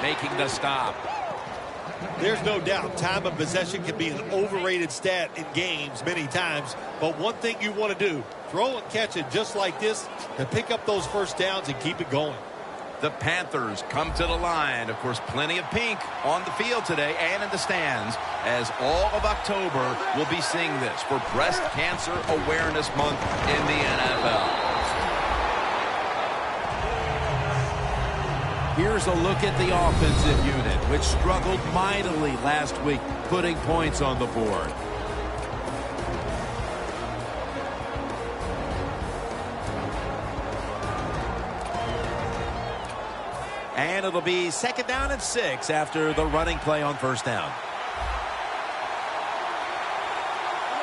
making the stop. There's no doubt time of possession can be an overrated stat in games many times, but one thing you want to do, throw and catch it just like this to pick up those first downs and keep it going. The Panthers come to the line. Of course, plenty of pink on the field today and in the stands, as all of October will be seeing this for Breast Cancer Awareness Month in the NFL. Here's a look at the offensive unit, which struggled mightily last week, putting points on the board. And it'll be 2nd down and 6 after the running play on 1st down.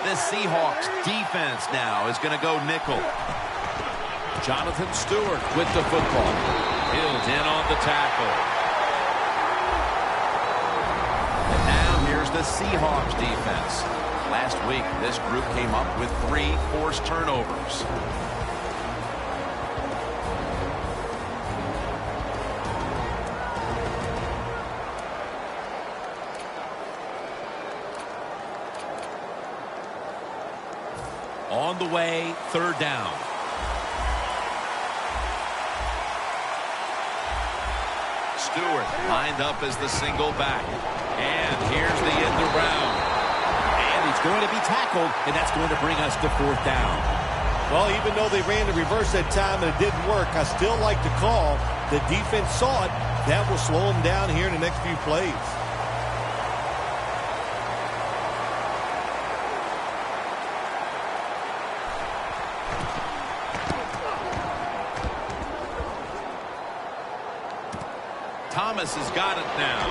The Seahawks defense now is going to go nickel. Jonathan Stewart with the football. Hill's in on the tackle. And now here's the Seahawks defense. Last week, this group came up with 3 forced turnovers. On the way, 3rd down. Stewart lined up as the single back. And here's the end around. And he's going to be tackled, and that's going to bring us to 4th down. Well, even though they ran the reverse that time and it didn't work, I still like to call. The defense saw it. That will slow them down here in the next few plays. Thomas has got it now.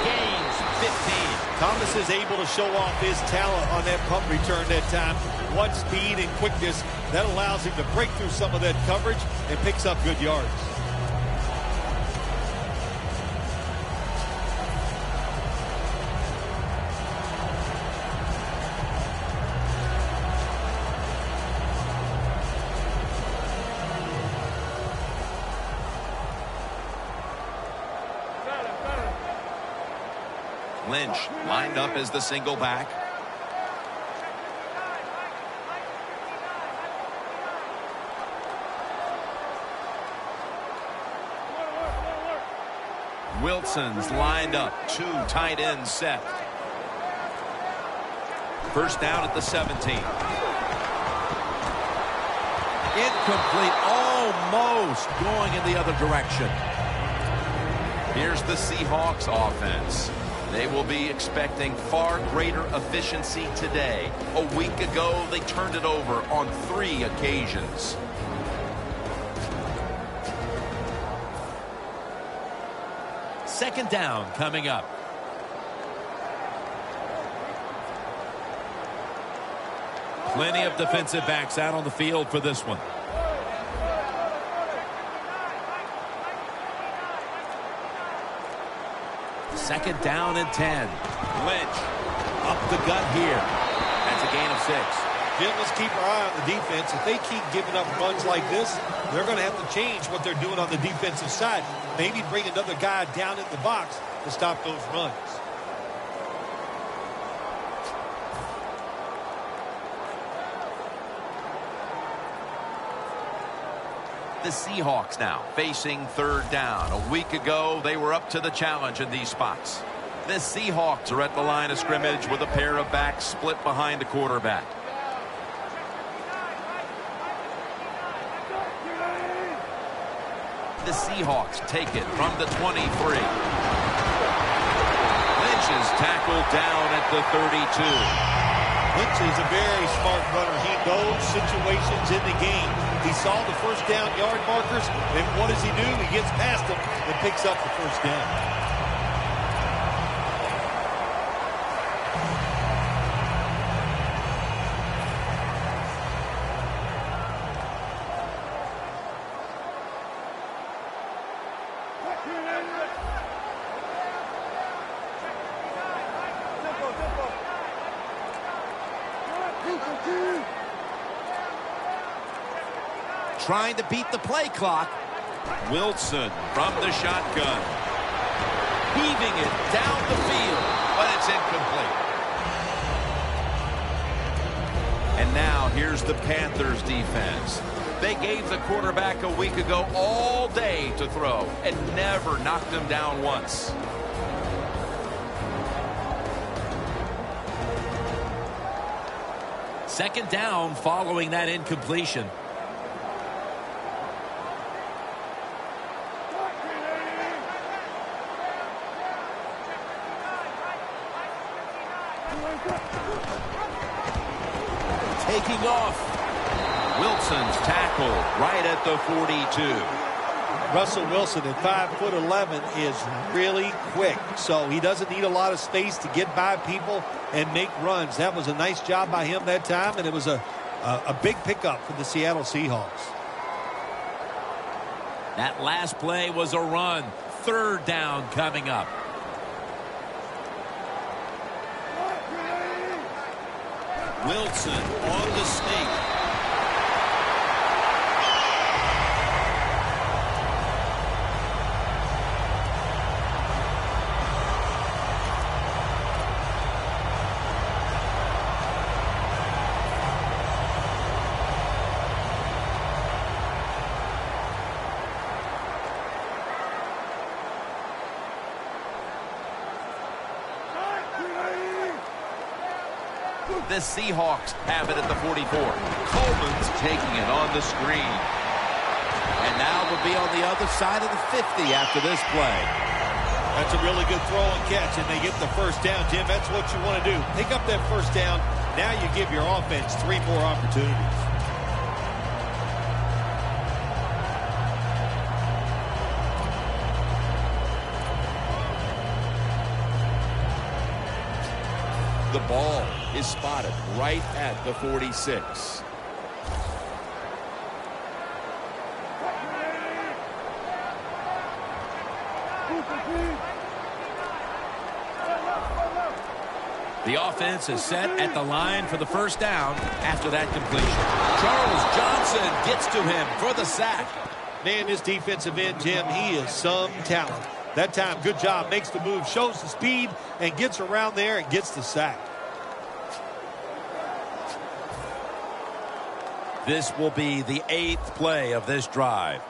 Gains 15. Thomas is able to show off his talent on that punt return that time. What speed and quickness that allows him to break through some of that coverage and picks up good yards. Lynch lined up as the single back. Wilson's lined up. 2 tight ends set. 1st down at the 17. Incomplete. Almost going in the other direction. Here's the Seahawks offense. They will be expecting far greater efficiency today. A week ago, they turned it over on 3 occasions. Second down coming up. Plenty of defensive backs out on the field for this one. Second down and 10. Lynch up the gut here. That's a gain of 6. Jim, let's keep our eye on the defense. If they keep giving up runs like this, they're going to have to change what they're doing on the defensive side. Maybe bring another guy down in the box to stop those runs. The Seahawks now facing 3rd down. A week ago, they were up to the challenge in these spots. The Seahawks are at the line of scrimmage with a pair of backs split behind the quarterback. The Seahawks take it from the 23. Lynch is tackled down at the 32. Lynch is a very smart runner. He knows situations in the game. He saw the 1st down yard markers, and what does he do? He gets past them and picks up the 1st down. Trying to beat the play clock. Wilson from the shotgun. Heaving it down the field, but it's incomplete. And now here's the Panthers defense. They gave the quarterback a week ago all day to throw and never knocked him down once. Second down following that incompletion. Taking off. Wilson's tackled right at the 42. Russell Wilson at 5'11" is really quick, so he doesn't need a lot of space to get by people and make runs. That was a nice job by him that time, and it was a big pickup for the Seattle Seahawks. That last play was a run. Third down coming up. Wilson on the sneak. The Seahawks have it at the 44. Coleman's taking it on the screen. And now we'll be on the other side of the 50 after this play. That's a really good throw and catch, and they get the first down, Jim. That's what you want to do. Pick up that first down. Now you give your offense 3 more opportunities. The ball is spotted right at the 46. The offense is set at the line for the first down after that completion. Charles Johnson gets to him for the sack. Man, this defensive end, Jim, he is some talent. That time, good job, makes the move, shows the speed, and gets around there and gets the sack. This will be the 8th play of this drive.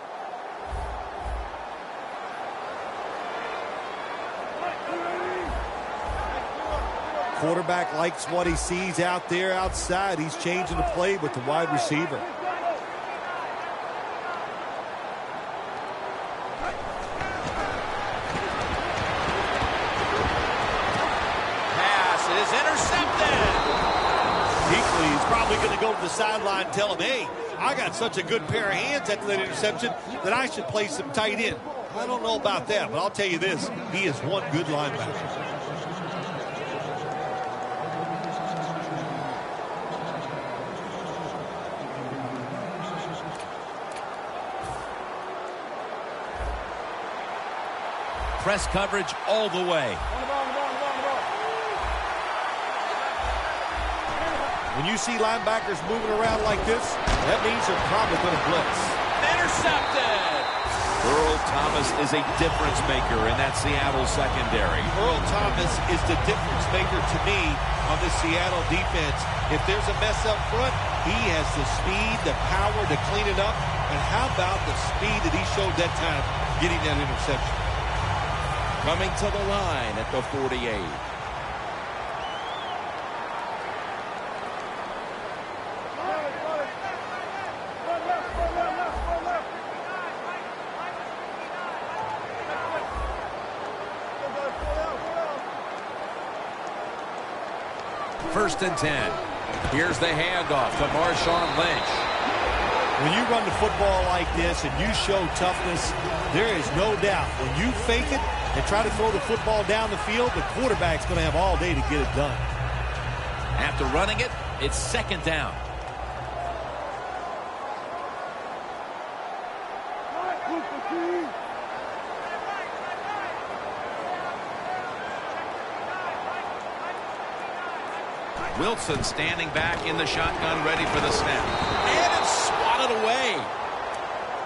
Quarterback likes what he sees out there outside. He's changing the play with the wide receiver. Pass is intercepted. Kuechly is probably going to go to the sideline and tell him, hey, I got such a good pair of hands after that interception that I should play some tight end. I don't know about that, but I'll tell you this. He is one good linebacker. Press coverage all the way. When you see linebackers moving around like this, that means they're probably going to blitz. Intercepted! Earl Thomas is a difference maker in that Seattle secondary. Earl Thomas is the difference maker to me on the Seattle defense. If there's a mess up front, he has the speed, the power to clean it up. And how about the speed that he showed that time getting that interception? Coming to the line at the 48. First and 10. Here's the handoff to Marshawn Lynch. When you run the football like this and you show toughness, there is no doubt when you fake it and try to throw the football down the field, the quarterback's going to have all day to get it done. After running it, it's second down. Wilson standing back in the shotgun, ready for the snap. And it's swatted away.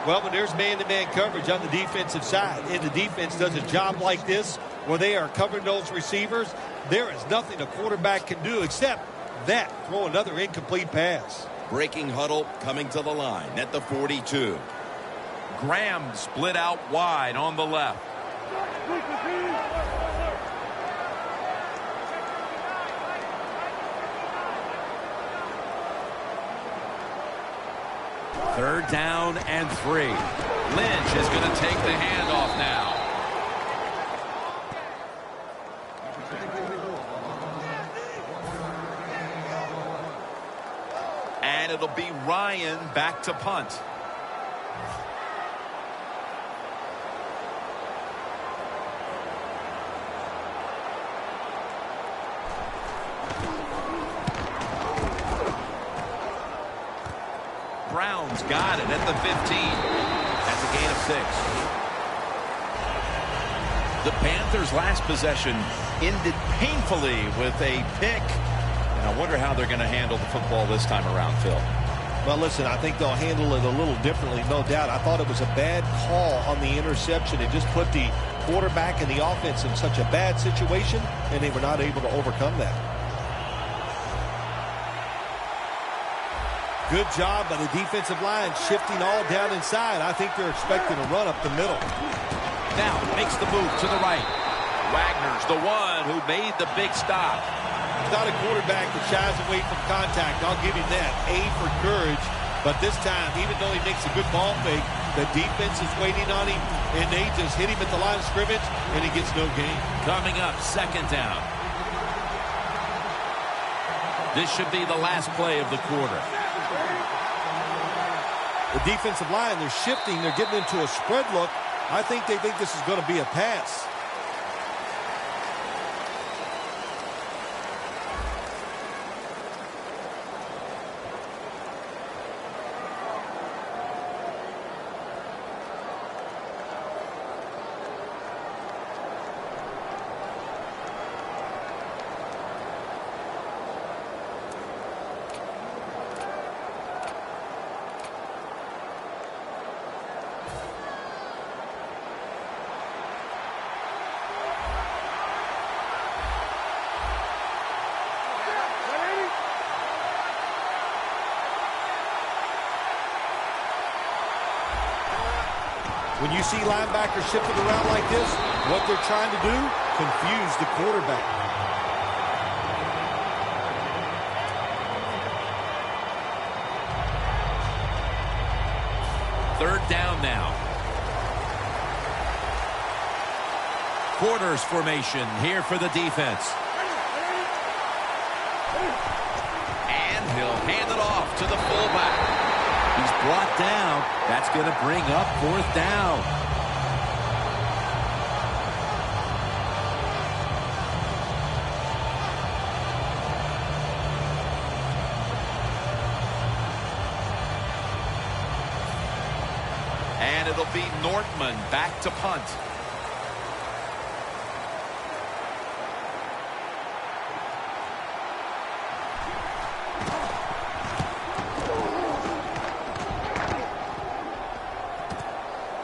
Well, when there's man-to-man coverage on the defensive side and the defense does a job like this where they are covering those receivers, there is nothing a quarterback can do except that, throw another incomplete pass. Breaking huddle coming to the line at the 42. Graham split out wide on the left. Third down and 3. Lynch is going to take the handoff now. And it'll be Ryan back to punt. Brown's got it at the 15. That's a gain of 6. The Panthers' last possession ended painfully with a pick. And I wonder how they're going to handle the football this time around, Phil. Well, listen, I think they'll handle it a little differently, no doubt. I thought it was a bad call on the interception. It just put the quarterback and the offense in such a bad situation, and they were not able to overcome that. Good job by the defensive line shifting all down inside. I think they're expecting a run up the middle. Now makes the move to the right. Wagner's the one who made the big stop. He's not a quarterback that shies away from contact. I'll give him that. A for courage. But this time, even though he makes a good ball fake, the defense is waiting on him, and they just hit him at the line of scrimmage, and he gets no gain. Coming up, second down. This should be the last play of the quarter. The defensive line, they're shifting. They're getting into a spread look. I think they think this is going to be a pass. When you see linebackers shifting around like this, what they're trying to do, confuse the quarterback. Third down now. Quarters formation here for the defense. And he'll hand it off to the fullback. He's brought down. That's going to bring up fourth down. And it'll be Nortman back to punt.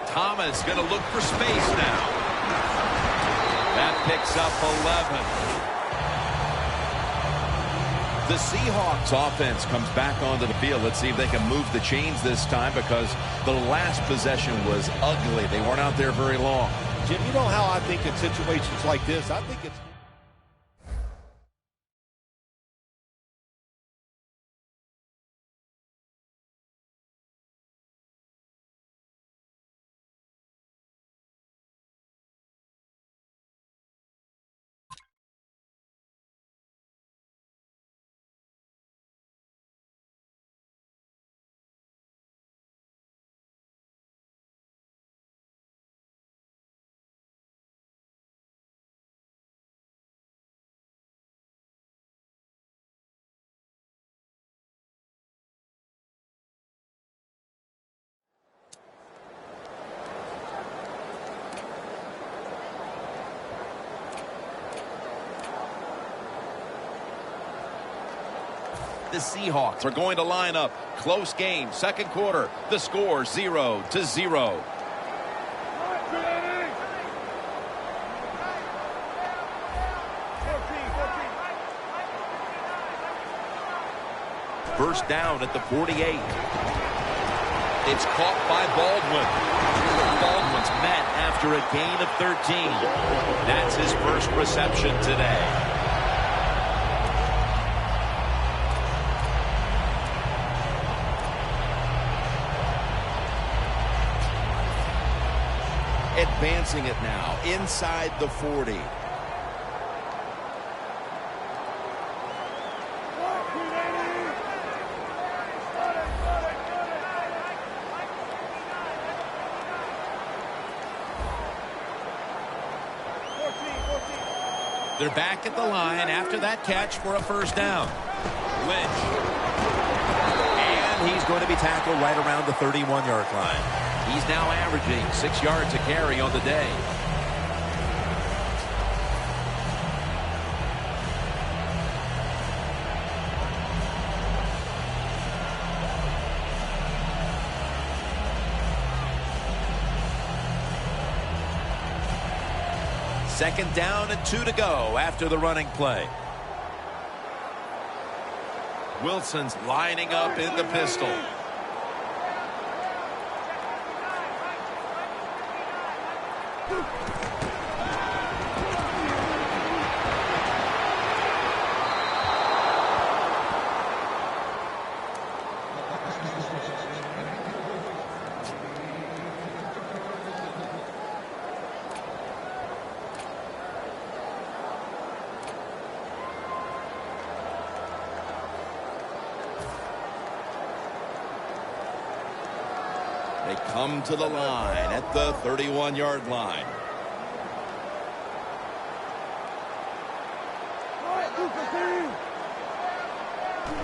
Thomas going to look for space now. That picks up 11. The Seahawks offense comes back onto the field. Let's see if they can move the chains this time, because the last possession was ugly. They weren't out there very long. Jim, you know how I think in situations like this, I think it's The Seahawks are going to line up. Close game, second quarter. The score 0-0. First down at the 48. It's caught by Baldwin. Baldwin's met after a gain of 13. That's his first reception today. Advancing it now inside the 40. They're back at the line after that catch for a first down. Lynch. And he's going to be tackled right around the 31-yard line. He's now averaging 6 yards a carry on the day. Second down and 2 to go after the running play. Wilson's lining up in the pistol. They come to the line at the 31-yard line.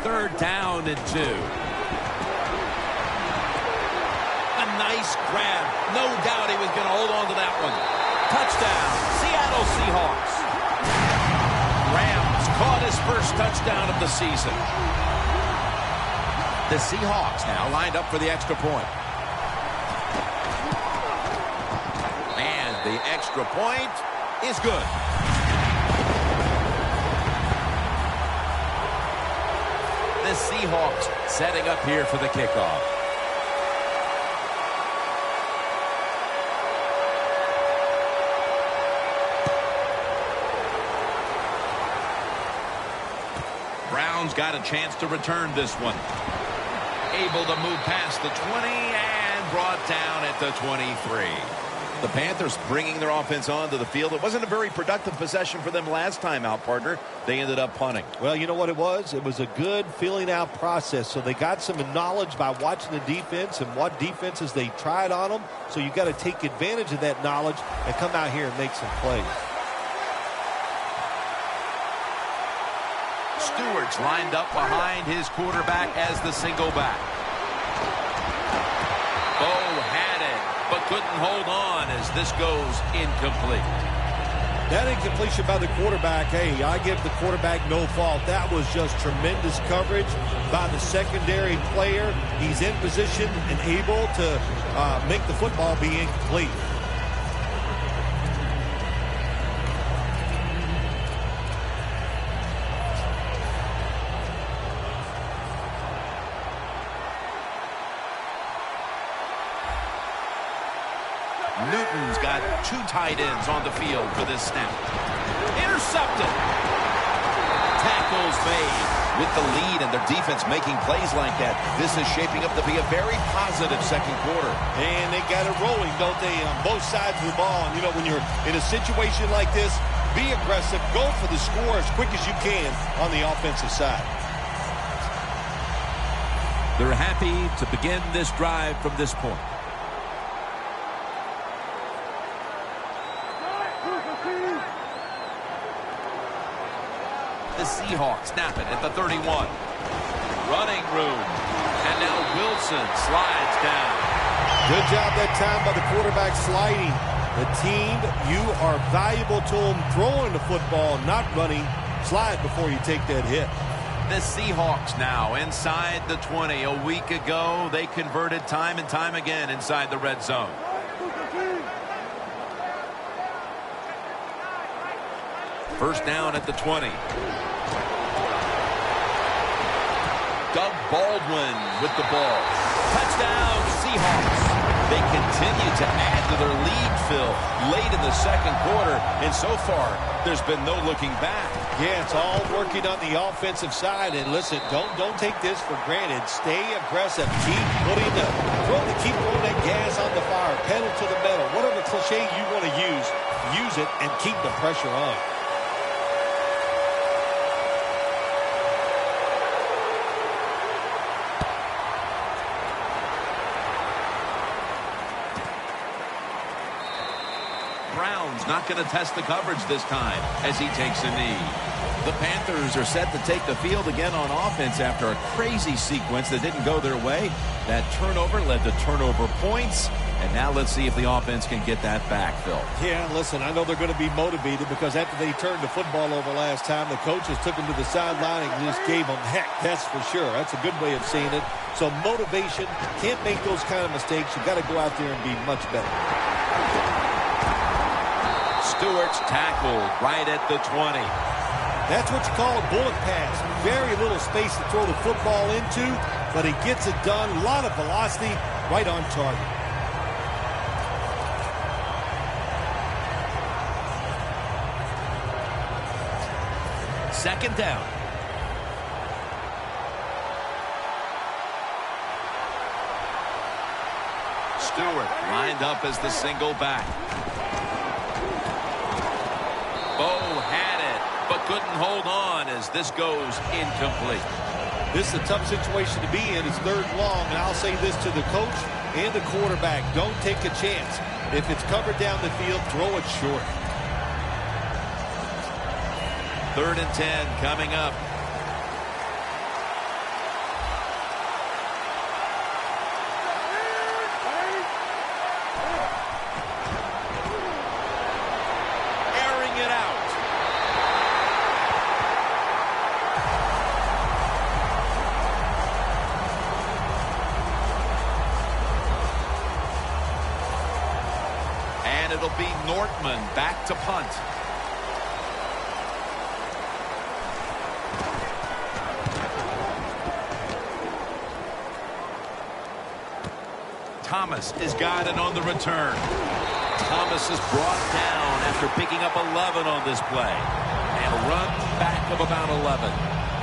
Third down and 2. A nice grab. No doubt he was going to hold on to that one. Touchdown, Seattle Seahawks. Rams caught his first touchdown of the season. The Seahawks now lined up for the extra point. And the extra point is good. The Seahawks setting up here for the kickoff. Browns got a chance to return this one. Able to move past the 20 and brought down at the 23. The Panthers bringing their offense onto the field. It wasn't a very productive possession for them last time out, partner. They ended up punting. Well, you know what it was? It was a good filling out process. So they got some knowledge by watching the defense and what defenses they tried on them. So you got to take advantage of that knowledge and come out here and make some plays. Stewart's lined up behind his quarterback as the single back. Bo had it, but couldn't hold on as this goes incomplete. That incompletion by the quarterback, hey, I give the quarterback no fault. That was just tremendous coverage by the secondary player. He's in position and able to make the football be incomplete. Newton's got two tight ends on the field for this snap. Intercepted. Tackles made. With the lead and their defense making plays like that, this is shaping up to be a very positive second quarter. And they got it rolling, don't they, on both sides of the ball. And, you know, when you're in a situation like this, be aggressive. Go for the score as quick as you can on the offensive side. They're happy to begin this drive from this point. The Seahawks snap it at the 31. Running room. And now Wilson slides down. Good job that time by the quarterback sliding. The team, you are valuable to them throwing the football, not running. Slide before you take that hit. The Seahawks now inside the 20. A week ago, they converted time and time again inside the red zone. First down at the 20. Doug Baldwin with the ball. Touchdown, Seahawks. They continue to add to their lead, Phil, late in the second quarter. And so far, there's been no looking back. Yeah, it's all working on the offensive side. And listen, don't take this for granted. Stay aggressive. Keep keep throwing that gas on the fire. Pedal to the metal. Whatever cliche you want to use it and keep the pressure on. Brown's not going to test the coverage this time as he takes a knee. The Panthers are set to take the field again on offense after a crazy sequence that didn't go their way. That turnover led to turnover points. And now let's see if the offense can get that back, Phil. Yeah, listen, I know they're going to be motivated because after they turned the football over last time, the coaches took them to the sideline and just gave them heck. That's for sure. That's a good way of seeing it. So motivation, can't make those kind of mistakes. You've got to go out there and be much better. Stewart's tackled right at the 20. That's what you call a bullet pass. Very little space to throw the football into, but he gets it done. A lot of velocity, right on target. Second down. Stewart lined up as the single back. Bo had it, but couldn't hold on as this goes incomplete. This is a tough situation to be in. It's third and long, and I'll say this to the coach and the quarterback. Don't take a chance. If it's covered down the field, throw it short. 3rd and 10 coming up. Airing it out. And it'll be Nortman back to punt. Thomas is guided on the return. Thomas is brought down after picking up 11 on this play. And a run back of about 11.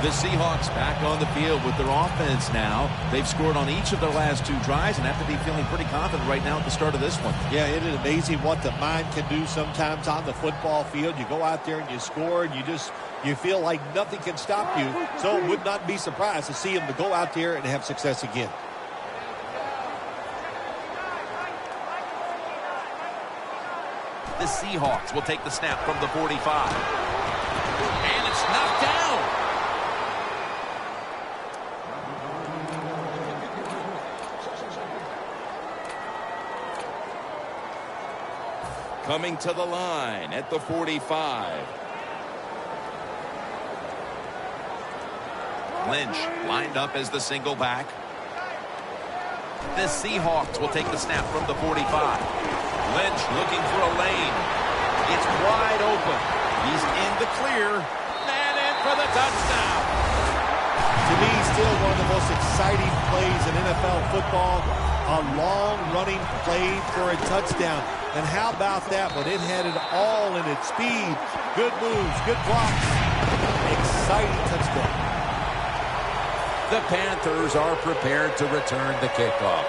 The Seahawks back on the field with their offense now. They've scored on each of their last 2 drives and have to be feeling pretty confident right now at the start of this one. Yeah, it is amazing what the mind can do sometimes on the football field. You go out there and you score and you feel like nothing can stop you. So it would not be surprised to see them to go out there and have success again. The Seahawks will take the snap from the 45. And it's knocked down. Coming to the line at the 45. Lynch lined up as the single back. The Seahawks will take the snap from the 45. Lynch looking for a lane. It's wide open. He's in the clear. And in for the touchdown. To me, still one of the most exciting plays in NFL football. A long-running play for a touchdown. And how about that? But it had it all in its speed. Good moves, good blocks. Exciting touchdown. The Panthers are prepared to return the kickoff.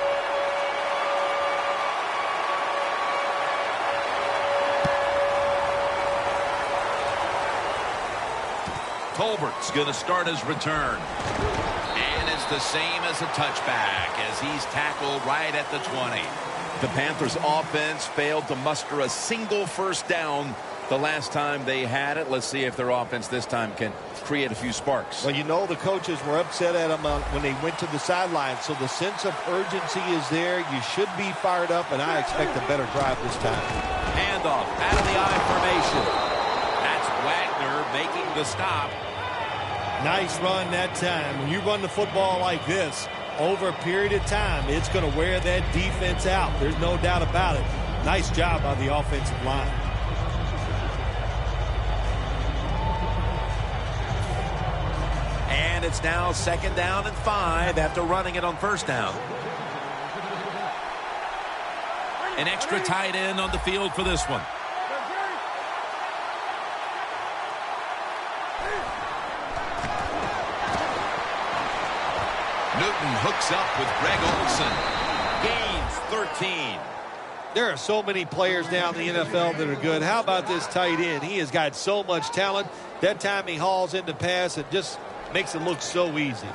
Tolbert's going to start his return. And it's the same as a touchback as he's tackled right at the 20. The Panthers offense failed to muster a single first down the last time they had it. Let's see if their offense this time can create a few sparks. Well, you know the coaches were upset at them when they went to the sideline. So the sense of urgency is there. You should be fired up, and I expect a better drive this time. Handoff out of the I formation. That's Wagner making the stop. Nice run that time. When you run the football like this, over a period of time, it's going to wear that defense out. There's no doubt about it. Nice job by the offensive line. And it's now 2nd down and 5 after running it on 1st down. An extra tight end on the field for this one. Newton hooks up with Greg Olsen. Gains 13. There are so many players now in the NFL that are good. How about this tight end? He has got so much talent. That time he hauls in the pass, it just makes it look so easy.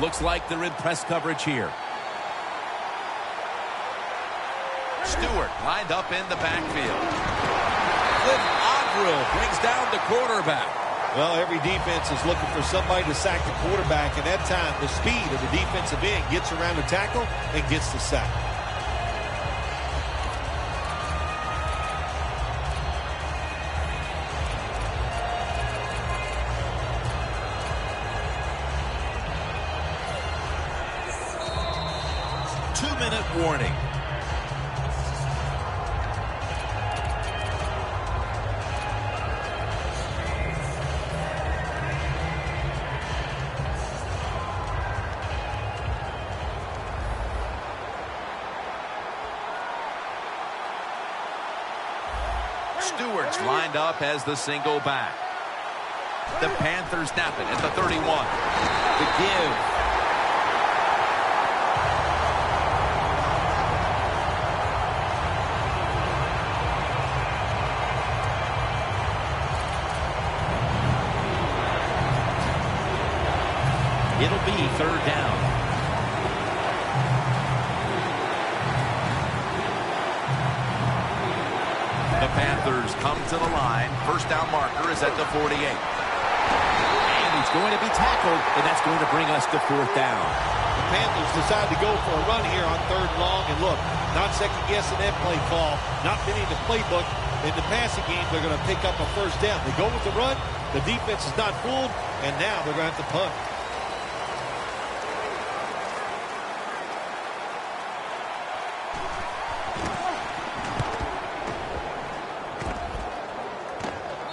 Looks like they're in press coverage here. Stewart lined up in the backfield. Cliff Avril brings down the quarterback. Well, every defense is looking for somebody to sack the quarterback, and that time the speed of the defensive end gets around the tackle and gets the sack. Two-minute warning. Stewart's lined up as the single back. The Panthers snap it at the 31. The give. It'll be 3rd down. The Panthers come to the line. 1st down marker is at the 48. And he's going to be tackled, and that's going to bring us to 4th down. The Panthers decide to go for a run here on 3rd and long. And look, not second-guessing that play call. Not been in the playbook. In the passing game, they're going to pick up a 1st down. They go with the run. The defense is not fooled. And now they're going to have to punt.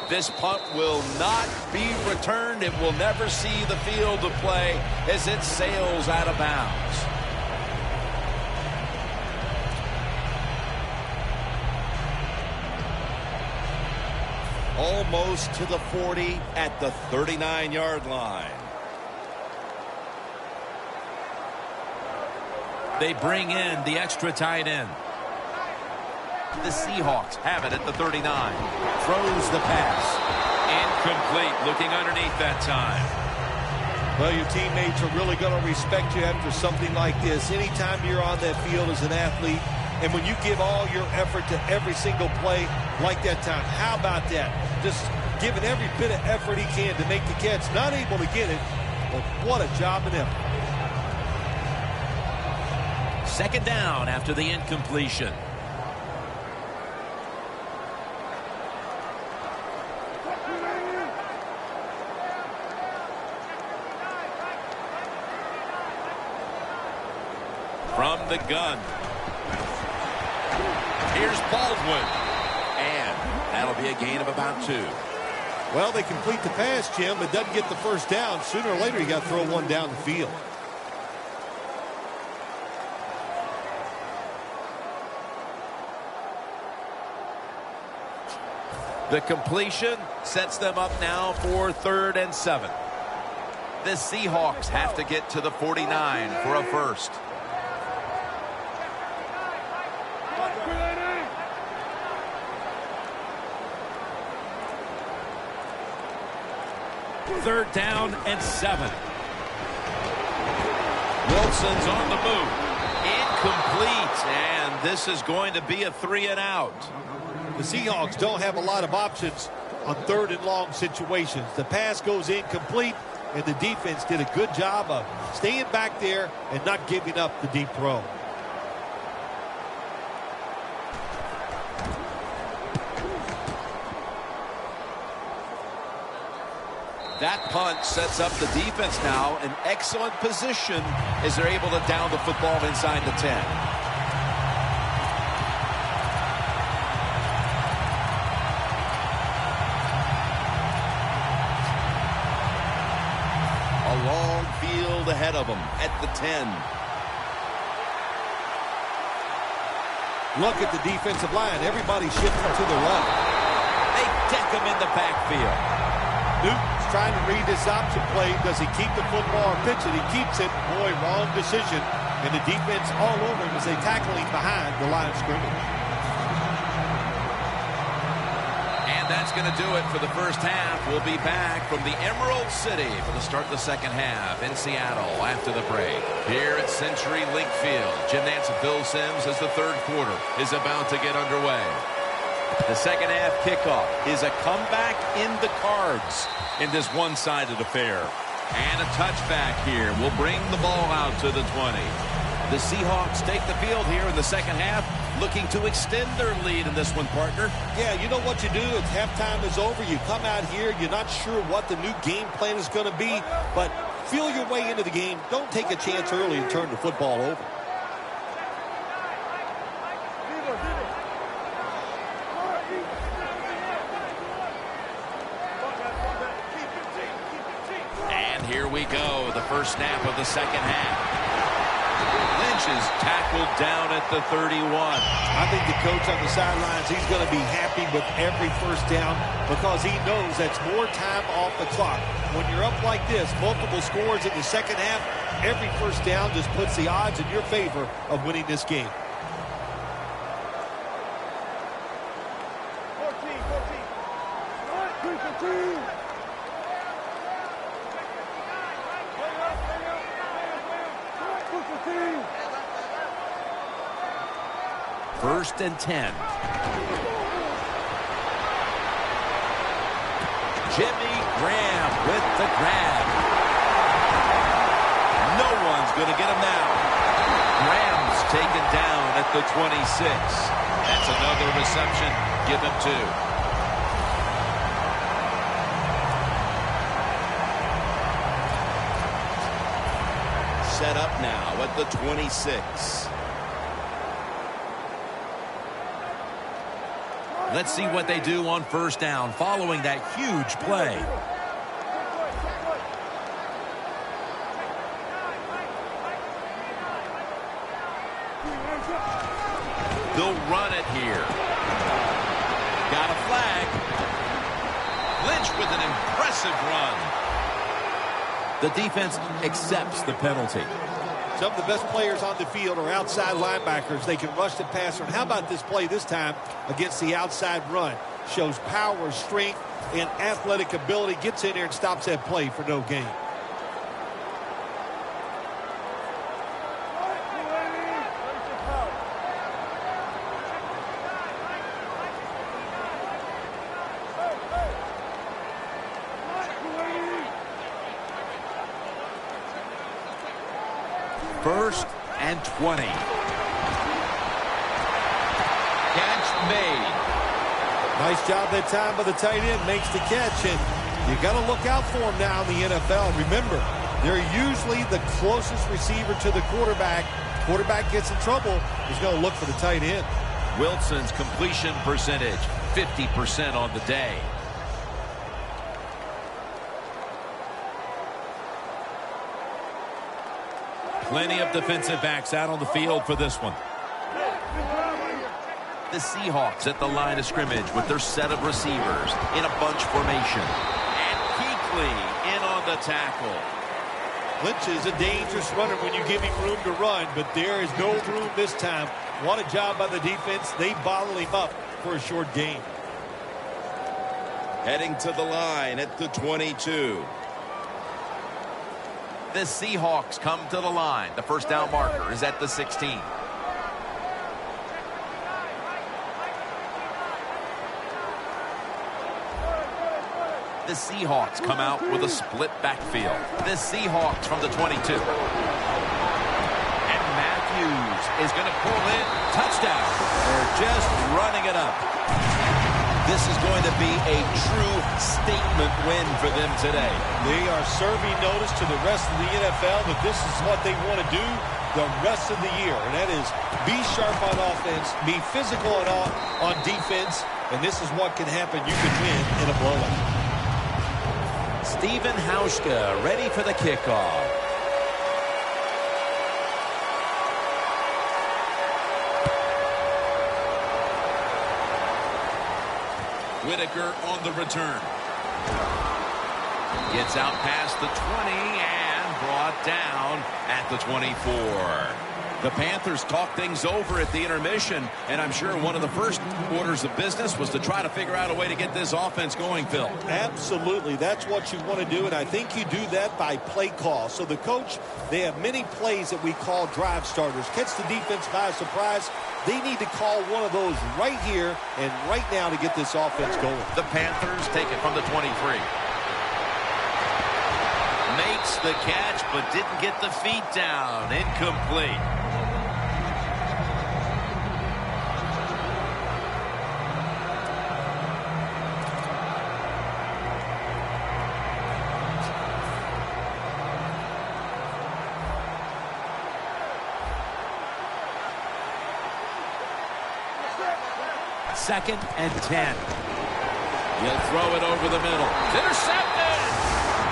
This punt will not be returned. It will never see the field of play as it sails out of bounds. Almost to the 40 at the 39-yard line. They bring in the extra tight end. The Seahawks have it at the 39. Throws the pass. Incomplete. Looking underneath that time. Well, your teammates are really going to respect you after something like this. Anytime you're on that field as an athlete, and when you give all your effort to every single play like that time, how about that? Just giving every bit of effort he can to make the catch. Not able to get it, but what a job and effort. 2nd down after the incompletion. From the gun. Here's Baldwin. And that'll be a gain of about 2. Well, they complete the pass, Jim, but doesn't get the 1st down. Sooner or later, you got to throw one down the field. The completion sets them up now for 3rd and 7. The Seahawks have to get to the 49 for a 1st. Third down and 7. Wilson's on the move. Incomplete, and this is going to be a 3 and out. The Seahawks don't have a lot of options on 3rd and long situations. The pass goes incomplete. and the defense did a good job of staying back there and not giving up the deep throw. That punt sets up the defense now in excellent position as they're able to down the football inside the 10. A long field ahead of them at the 10. Look at the defensive line. Everybody's shifting to the right. They deck him in the backfield. Newton's trying to read this option play. Does he keep the football or pitch it? He keeps it. Boy, wrong decision. And the defense all over him as they tackle him behind the line of scrimmage. And that's going to do it for the first half. We'll be back from the Emerald City for the start of the second half in Seattle after the break. Here at CenturyLink Field, Jim Nantz and Phil Simms as the third quarter is about to get underway. The second half kickoff is a comeback in the cards in this one-sided affair. And a touchback here will bring the ball out to the 20. The Seahawks take the field here in the second half, looking to extend their lead in this one, partner. Yeah, you know what you do if halftime is over. You come out here, you're not sure what the new game plan is going to be, but feel your way into the game. Don't take a chance early and turn the football over. Here we go, the first snap of the second half. Lynch is tackled down at the 31. I think the coach on the sidelines, he's going to be happy with every first down because he knows that's more time off the clock. When you're up like this, multiple scores in the second half, every first down just puts the odds in your favor of winning this game. 14. First and 10. Jimmy Graham with the grab. No one's going to get him now. Graham's taken down at the 26. That's another reception. Give him 2. Set up now at the 26. Let's see what they do on first down following that huge play. They'll run it here. Got a flag. Lynch with an impressive run. The defense accepts the penalty. Some of the best players on the field are outside linebackers. They can rush the passer. And how about this play this time against the outside run? Shows power, strength, and athletic ability. Gets in there and stops that play for no gain. First and 20. Catch made. Nice job that time by the tight end. Makes the catch, and you got to look out for him now in the NFL. Remember, they're usually the closest receiver to the quarterback. Quarterback gets in trouble, he's going to look for the tight end. Wilson's completion percentage, 50% on the day. Plenty of defensive backs out on the field for this one. The Seahawks at the line of scrimmage with their set of receivers in a bunch formation. And Kuechly in on the tackle. Lynch is a dangerous runner when you give him room to run, but there is no room this time. What a job by the defense. They bottle him up for a short gain. Heading to the line at the 22. The Seahawks come to the line. The first down marker is at the 16. The Seahawks come out with a split backfield. The Seahawks from the 22. And Matthews is going to pull in. Touchdown. They're just running it up. This is going to be a true statement win for them today. They are serving notice to the rest of the NFL that this is what they want to do the rest of the year. And that is be sharp on offense, be physical on defense, and this is what can happen. You can win in a blowout. Stephen Hauschka ready for the kickoff. Whitaker on the return. Gets out past the 20 and brought down at the 24. The Panthers talked things over at the intermission, and I'm sure one of the first orders of business was to try to figure out a way to get this offense going, Phil. Absolutely. That's what you want to do, and I think you do that by play call. So the coach, they have many plays that we call drive starters. Catch the defense by surprise. They need to call one of those right here and right now to get this offense going. The Panthers take it from the 23. Makes the catch, but didn't get the feet down. Incomplete. Second and 10. He'll throw it over the middle. It's intercepted.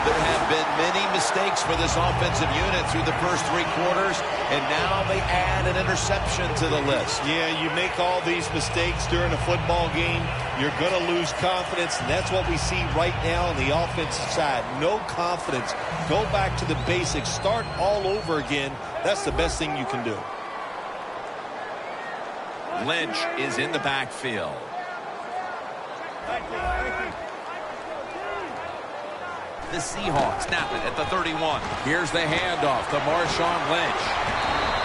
There have been many mistakes for this offensive unit through the first 3 quarters, and now they add an interception to the list. Yeah, you make all these mistakes during a football game, you're going to lose confidence, and that's what we see right now on the offensive side. No confidence. Go back to the basics. Start all over again. That's the best thing you can do. Lynch is in the backfield. The Seahawks snap it at the 31. Here's the handoff to Marshawn Lynch.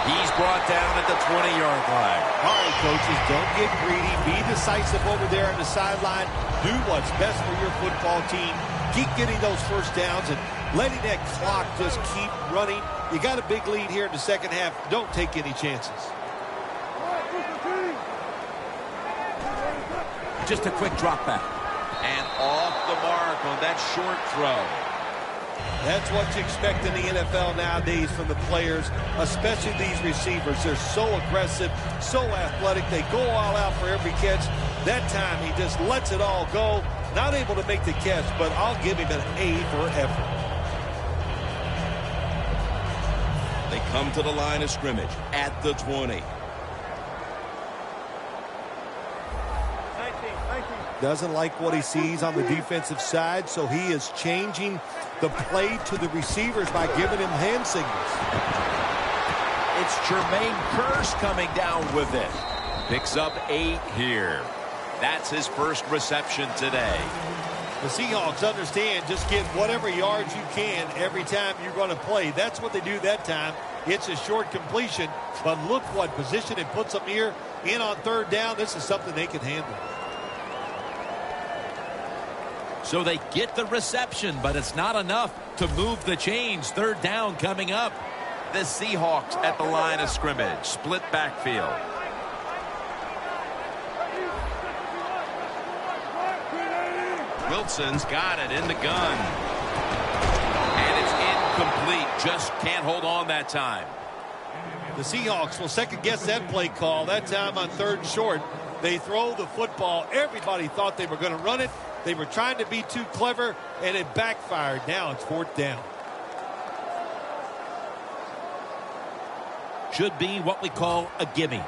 He's brought down at the 20-yard line. All right, coaches, don't get greedy. Be decisive over there on the sideline. Do what's best for your football team. Keep getting those first downs and letting that clock just keep running. You got a big lead here in the second half. Don't take any chances. Just a quick drop back. And off the mark on that short throw. That's what you expect in the NFL nowadays from the players, especially these receivers. They're so aggressive, so athletic. They go all out for every catch. That time he just lets it all go. Not able to make the catch, but I'll give him an A for effort. They come to the line of scrimmage at the 20. Doesn't like what he sees on the defensive side, so he is changing the play to the receivers by giving him hand signals. It's Jermaine Kearse coming down with it. Picks up 8 here. That's his first reception today. The Seahawks understand just get whatever yards you can every time you're going to play. That's what they do that time. It's a short completion, but look what position it puts them here in on third down. This is something they can handle. So they get the reception, but it's not enough to move the chains. Third down coming up. The Seahawks at the line of scrimmage. Split backfield. Wilson's got it in the gun. And it's incomplete. Just can't hold on that time. The Seahawks will second guess that play call. That time on third and short. They throw the football. Everybody thought they were going to run it. They were trying to be too clever, and it backfired. Now it's fourth down. Should be what we call a gimme.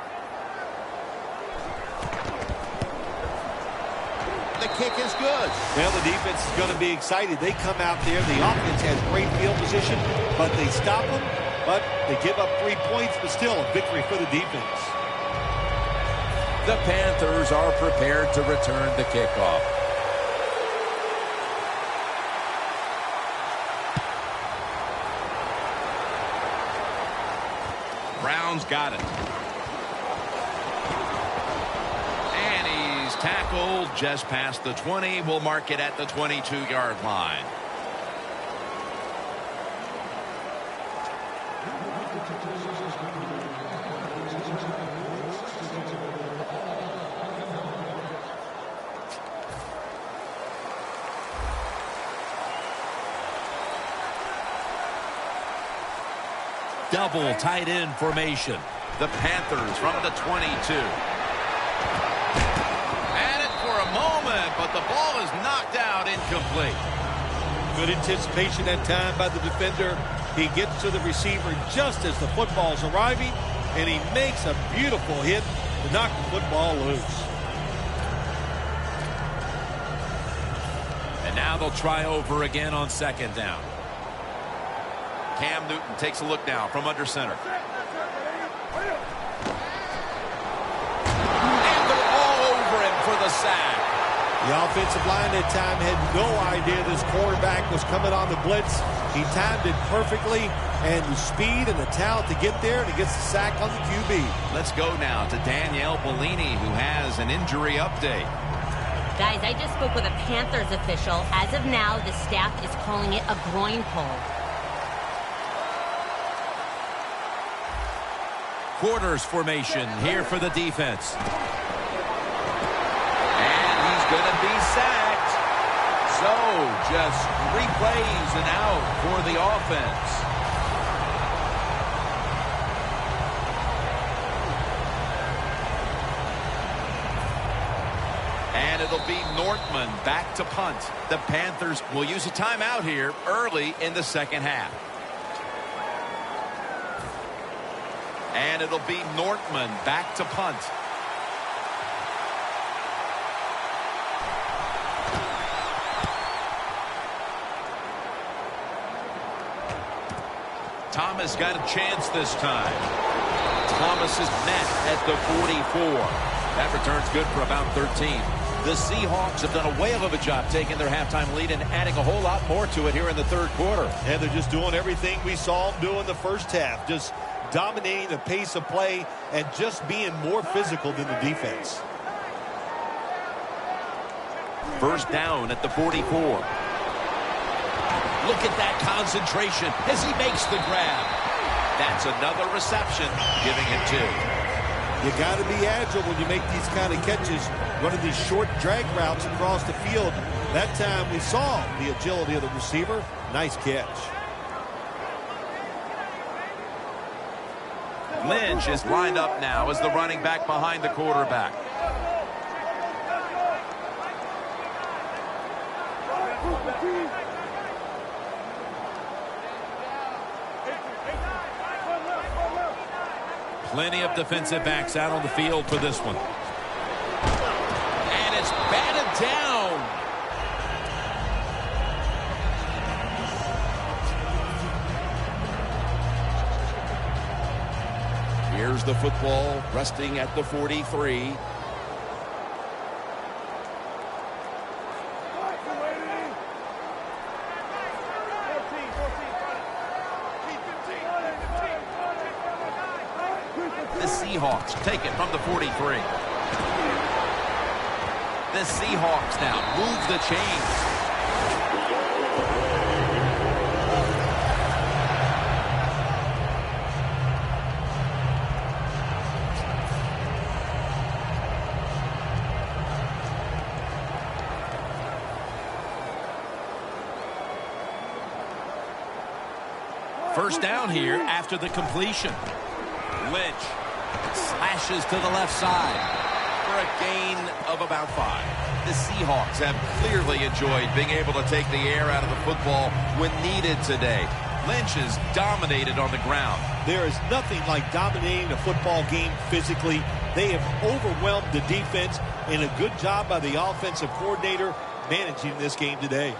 The kick is good. Well, the defense is going to be excited. They come out there. The offense has great field position, but they stop them. But they give up 3 points, but still a victory for the defense. The Panthers are prepared to return the kickoff. Brown's got it. And he's Tackled just past the 20. We'll mark it at the 22-yard line. Double tight end formation. The Panthers from the 22. At it for a moment, but the ball is knocked out, incomplete. Good anticipation that time by the defender. He gets to the receiver just as the football's arriving, and he makes a beautiful hit to knock the football loose. And now they'll try over again on second down. Cam Newton takes a look now from under center. And they're all over him for the sack. The offensive line that time had no idea this quarterback was coming on the blitz. He timed it perfectly, and the speed and the talent to get there, and he gets the sack on the QB. Let's go now to Danielle Bellini, who has an injury update. Guys, I just spoke with a Panthers official. As of now, the staff is calling it a groin pull. Quarters formation here for the defense. And he's going to be sacked. So just 3 plays and out for the offense. And it'll be Nortman back to punt. The Panthers will use a timeout here early in the second half. And it'll be Nortman back to punt. Thomas got a chance this time. Thomas is met at the 44. That return's good for about 13. The Seahawks have done a whale of a job taking their halftime lead and adding a whole lot more to it here in the third quarter. And they're just doing everything we saw them do in the first half. Just dominating the pace of play and just being more physical than the defense. First down at the 44. Look at that concentration as he makes the grab. That's another reception, giving it 2. You got to be agile when you make these kind of catches, running these short drag routes across the field. That time we saw the agility of the receiver. Nice catch. Lynch is lined up now as the running back behind the quarterback. Plenty of defensive backs out on the field for this one. And it's batted down. Here's the football resting at the 43. The Seahawks take it from the 43. The Seahawks now move the chains. First down here after the completion. Lynch slashes to the left side for a gain of about 5. The Seahawks have clearly enjoyed being able to take the air out of the football when needed today. Lynch is dominated on the ground. There is nothing like dominating a football game physically. They have overwhelmed the defense, and a good job by the offensive coordinator managing this game today.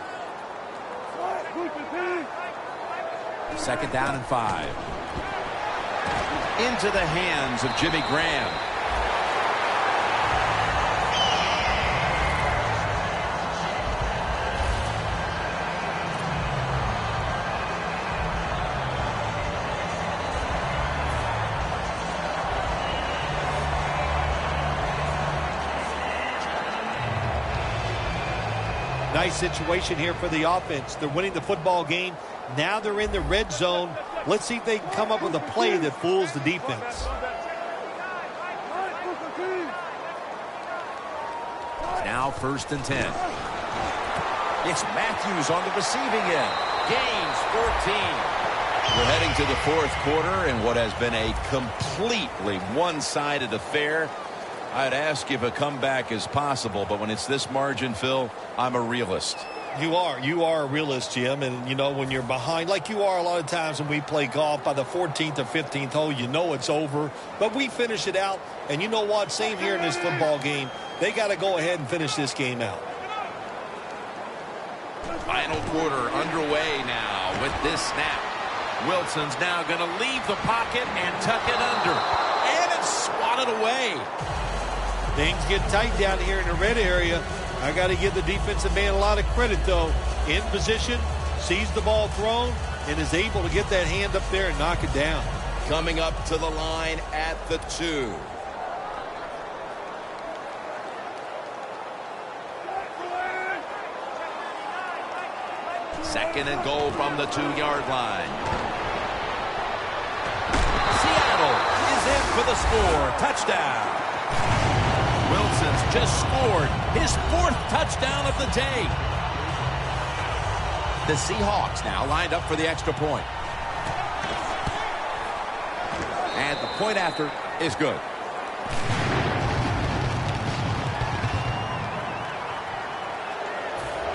Second down and 5. Into the hands of Jimmy Graham. Nice situation here for the offense. They're winning the football game. Now they're in the red zone. Let's see if they can come up with a play that fools the defense. Now 1st and 10. It's Matthews on the receiving end. Gains 14. We're heading to the 4th quarter in what has been a completely one-sided affair. I'd ask if a comeback is possible, but when it's this margin, Phil, I'm a realist. You are a realist, Jim, and you know when you're behind, like you are a lot of times when we play golf, by the 14th or 15th hole, you know it's over, but we finish it out, and you know what, same here in this football game, they got to go ahead and finish this game out. Final quarter underway now with this snap. Wilson's now going to leave the pocket and tuck it under, and it's swatted away. Things get tight down here in the red area. I got to give the defensive man a lot of credit, though. In position, sees the ball thrown, and is able to get that hand up there and knock it down. Coming up to the line at the 2. Second and goal from the 2-yard line. Seattle is in for the score. Touchdown. Wilson's just scored his 4th touchdown of the day. The Seahawks now lined up for the extra point. And the point after is good.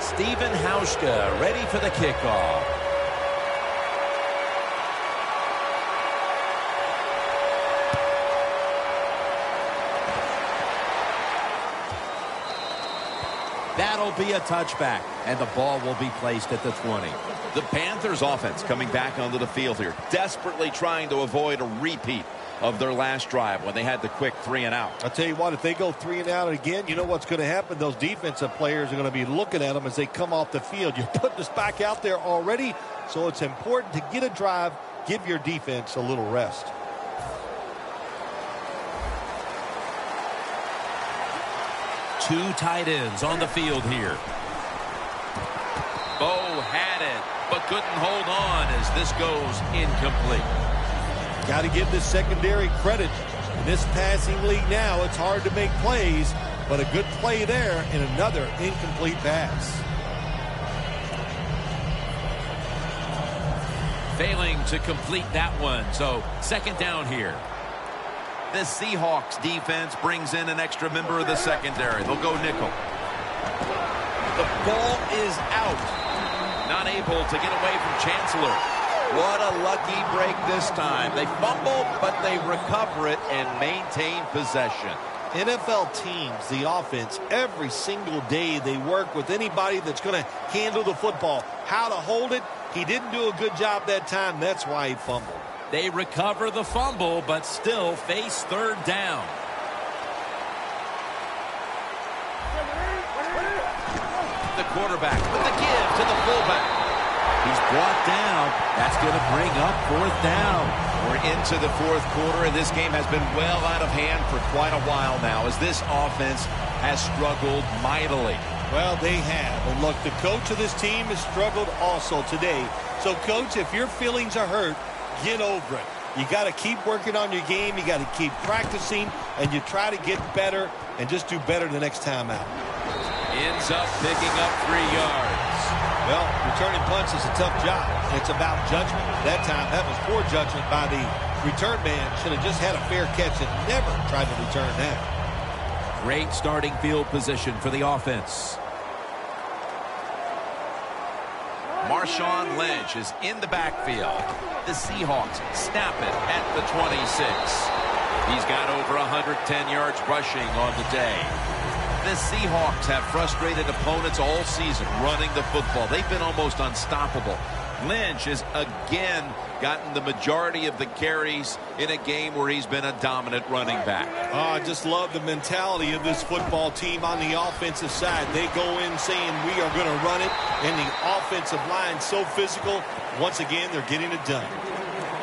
Stephen Hauschka ready for the kickoff. That'll be a touchback, and the ball will be placed at the 20. The Panthers offense coming back onto the field here, desperately trying to avoid a repeat of their last drive when they had the quick 3 and out. I'll tell you what, if they go 3 and out again, you know what's going to happen? Those defensive players are going to be looking at them as they come off the field. You're putting us back out there already, so it's important to get a drive, give your defense a little rest. Two tight ends on the field here. Bo had it, but couldn't hold on as this goes incomplete. Got to give this secondary credit. In this passing league now, it's hard to make plays, but a good play there and another incomplete pass. Failing to complete that one, so 2nd down here. The Seahawks defense brings in an extra member of the secondary. They'll go nickel. The ball is out. Not able to get away from Chancellor. What a lucky break this time. They fumble, but they recover it and maintain possession. NFL teams, the offense, every single day they work with anybody that's going to handle the football. How to hold it, he didn't do a good job that time. That's why he fumbled. They recover the fumble, but still face 3rd down. The quarterback with the give to the fullback. He's brought down. That's going to bring up 4th down. We're into the 4th quarter, and this game has been well out of hand for quite a while now as this offense has struggled mightily. Well, they have. And look, the coach of this team has struggled also today. So, Coach, if your feelings are hurt, get over it. You got to keep working on your game. You got to keep practicing, and you try to get better and just do better the next time out. Ends up picking up 3 yards. Well, returning punts is a tough job. It's about judgment. That time, that was poor judgment by the return man. Should have just had a fair catch and never tried to return that. Great starting field position for the offense. Marshawn Lynch is in the backfield. The Seahawks snap it at the 26. He's got over 110 yards rushing on the day. The Seahawks have frustrated opponents all season running the football. They've been almost unstoppable. Lynch has again gotten the majority of the carries in a game where he's been a dominant running back. Oh, I just love the mentality of this football team on the offensive side. They go in saying we are going to run it, and the offensive line so physical. Once again, they're getting it done.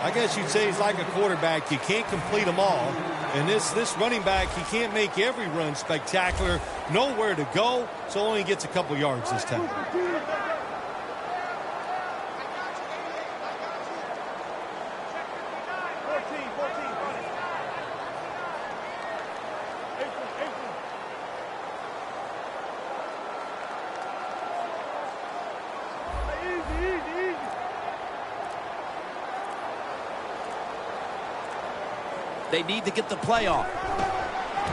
I guess you'd say it's like a quarterback. You can't complete them all, And this running back, he can't make every run spectacular. Nowhere to go, so only gets a couple yards this time. They need to get the play off.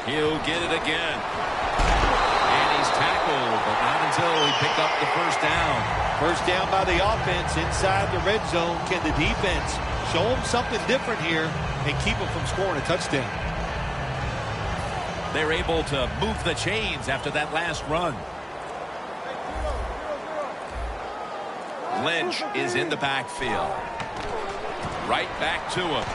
He'll get it again. And he's tackled, but not until he picked up the first down. First down by the offense inside the red zone. Can the defense show them something different here and keep them from scoring a touchdown? They're able to move the chains after that last run. Lynch is in the backfield. Right back to him.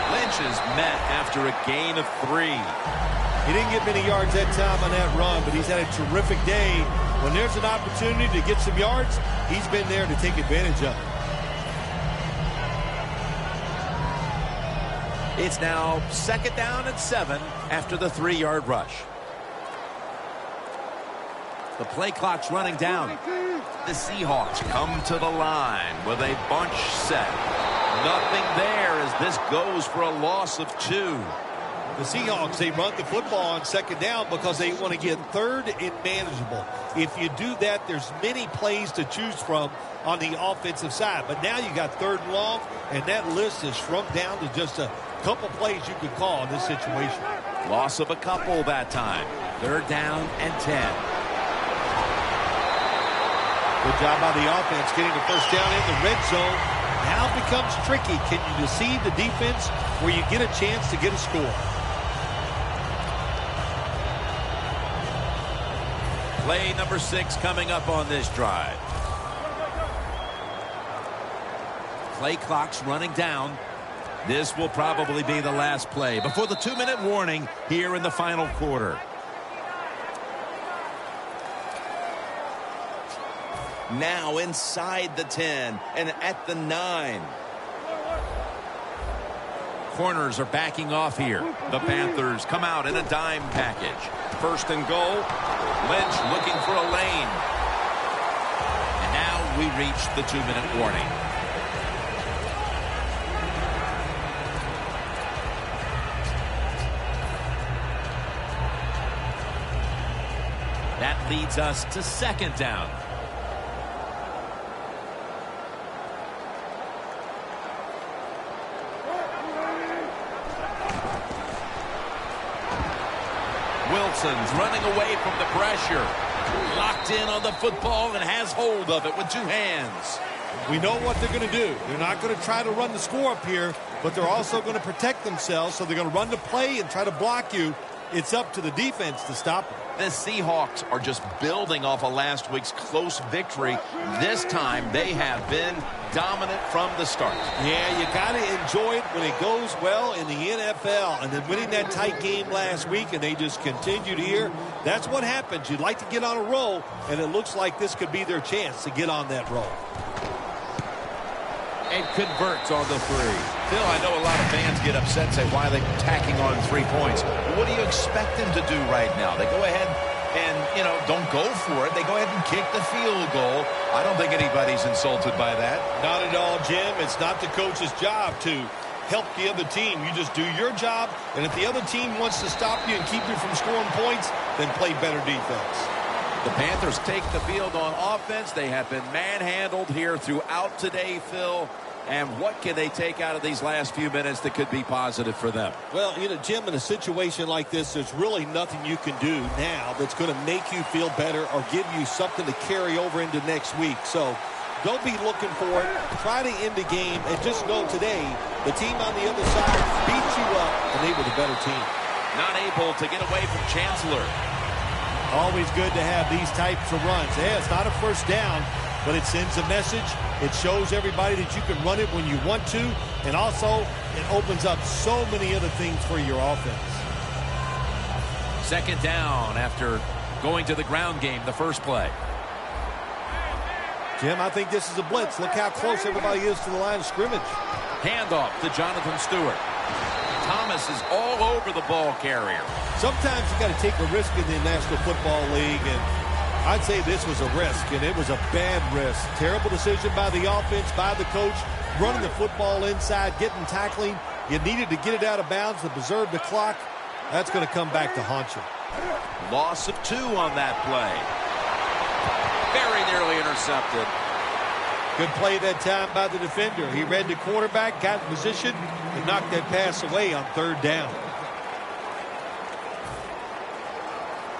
Lynch is met after a gain of 3. He didn't get many yards that time on that run, but he's had a terrific day. When there's an opportunity to get some yards, he's been there to take advantage of it. It's now 2nd down and 7 after the 3-yard rush. The play clock's running down. The Seahawks come to the line with a bunch set. Nothing there as this goes for a loss of 2. The Seahawks, they run the football on 2nd down because they want to get 3rd and manageable. If you do that, there's many plays to choose from on the offensive side. But now you got 3rd and long, and that list is shrunk down to just a couple plays you could call in this situation. Loss of a couple that time. 3rd down and 10. Good job by the offense getting the first down in the red zone. Now it becomes tricky. Can you deceive the defense where you get a chance to get a score? Play number 6 coming up on this drive. Play clock's running down. This will probably be the last play before the 2-minute warning here in the final quarter. Now inside the 10 and at the 9. Corners are backing off here. The Panthers come out in a dime package. 1st and goal. Lynch looking for a lane. And now we reach the 2-minute warning. That leads us to 2nd down. Wilson's running away from the pressure. Locked in on the football and has hold of it with 2 hands. We know what they're going to do. They're not going to try to run the score up here, but they're also going to protect themselves, so they're going to run the play and try to block you. It's up to the defense to stop them. The Seahawks are just building off of last week's close victory. This time they have been dominant from the start. Yeah, you got to enjoy it when it goes well in the NFL. And then winning that tight game last week, and they just continued here. That's what happens. You'd like to get on a roll, and it looks like this could be their chance to get on that roll. And converts on the 3. Phil, I know a lot of fans get upset and say, why are they tacking on 3 points? What do you expect them to do right now? They go ahead and, don't go for it. They go ahead and kick the field goal. I don't think anybody's insulted by that. Not at all, Jim. It's not the coach's job to help the other team. You just do your job, and if the other team wants to stop you and keep you from scoring points, then play better defense. The Panthers take the field on offense. They have been manhandled here throughout today, Phil. And what can they take out of these last few minutes that could be positive for them? Well, Jim, in a situation like this, there's really nothing you can do now that's going to make you feel better or give you something to carry over into next week. So don't be looking for it. Try to end the game, and just know today the team on the other side beat you up, and they were the better team. Not able to get away from Chancellor. Always good to have these types of runs. Yeah, it's not a first down, but it sends a message. It shows everybody that you can run it when you want to, and also it opens up so many other things for your offense. 2nd down after going to the ground game the first play. Jim, I think this is a blitz. Look how close everybody is to the line of scrimmage. Handoff to Jonathan Stewart. Thomas is all over the ball carrier. Sometimes you got to take a risk in the National Football League, and I'd say this was a risk, and it was a bad risk. Terrible decision by the offense, by the coach, running the football inside, getting tackling. You needed to get it out of bounds to preserve the clock. That's going to come back to haunt you. Loss of 2 on that play. Very nearly intercepted. Good play that time by the defender. He read the quarterback, got in position, and knocked that pass away on 3rd down.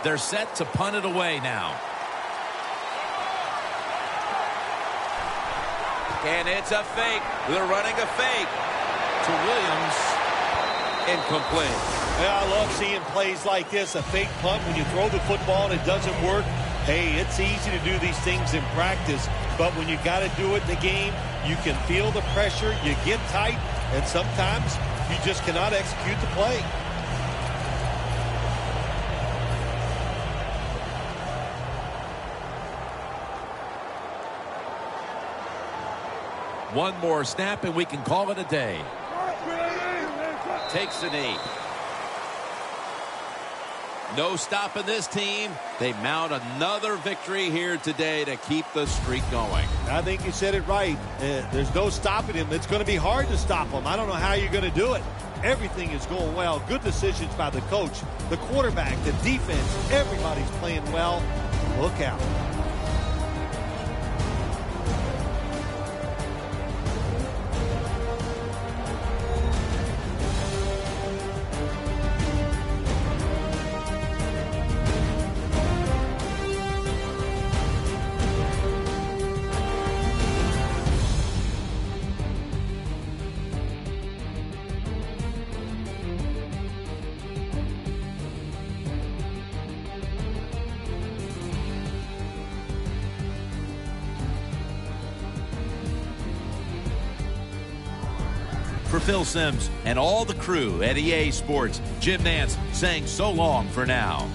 They're set to punt it away now. And it's a fake. They're running a fake to Williams. Incomplete. Yeah, I love seeing plays like this, a fake punt when you throw the football and it doesn't work. Hey, it's easy to do these things in practice, but when you got to do it in the game, you can feel the pressure, you get tight, and sometimes you just cannot execute the play. One more snap and we can call it a day. Takes a knee. No stopping this team. They mount another victory here today to keep the streak going. I think you said it right. There's no stopping him. It's going to be hard to stop him. I don't know how you're going to do it. Everything is going well. Good decisions by the coach, the quarterback, the defense. Everybody's playing well. Look out. For Phil Simms and all the crew at EA Sports, Jim Nantz saying so long for now.